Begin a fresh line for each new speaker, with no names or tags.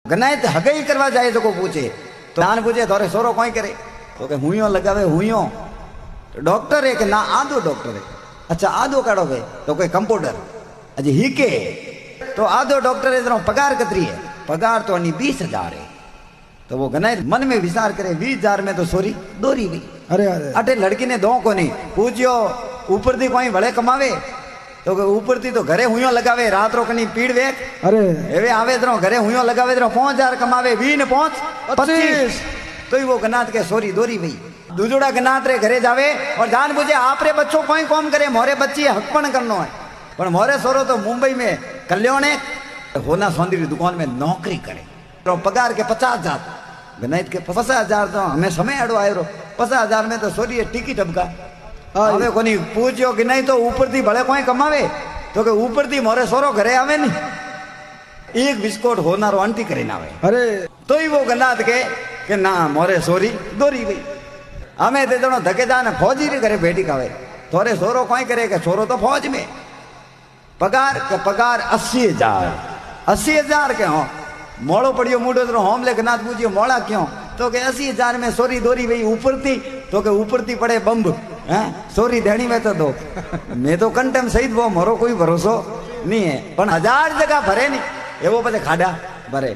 गनायत हगई करवा जाए तो को पूछे तो दान पूछे तोरे सोरो कोई करे तो के हुइयों लगावे हुइयों तो डॉक्टर है कि ना आदो डॉक्टर है। अच्छा आदो काढ़ो के तो कोई कंपाउंडर अजी ही के तो आदो डॉक्टर है तो पगार कतरी है पगार तो अन्नी 20,000 है। तो वो गनायत मन में विचार करे 20,000 में तो सोरी दोरी गई।
अरे अरे
अटे लड़की ने दो को नहीं पूछियो ऊपर दी कोई भले कमावे तो ऊपर थी तो घरे हुइयों लगावे रात रो कनी पीड़ वेक
अरे
एवे आवे तो घरे हुइयों लगावे तो 5,000 कमावे 20 ने 25 तो ही वो गनात के सोरी दोरी भई दूजोड़ा गनात रे घरे जावे और जान बुझे आपरे बच्चों कोई कौम करे मोरे बच्ची हकपण करनो है पर मोरे सोरो तो मुंबई में कल्याणे होना सौंदर्य दुकान में नौकरी करे तो पगार के 50,000 गनाइत के 50,000 तो हमें समय अड़ो आयो 50,000 में तो सोरी टिकट अबका હવે કોની પૂછ્યો કે નહીં તો ઉપરથી ભલે કોઈ કમાવે તો કે ઉપરથી મોરે સોરો ઘરે આવે ને એક બિસ્કોટ હોનારો આંટી કરીને આવે
अरे
તોય वो ગનાત કે ના મોરે સોરી દોરી ગઈ અમે તે જણો ધકે જાને ફौजी रे घरे भेटी कावे तोरे सोरो कोई करे के सोरो तो फौज में पगार के पगार 80,000 के हो मोड़ो पड़ियो मुडो तो होम ले गनात पूछियो मोड़ा क्यों तो के 80,000 में सोरी दोरी गई ऊपरती तो के ऊपरती पड़े बम्ब हैं सोरी देनी में तो दो मैं तो कंटेम सहित वो मोरो कोई भरोसो नहीं है पण 1000 जगह भरे नहीं एवो पछे खाड़ा भरे।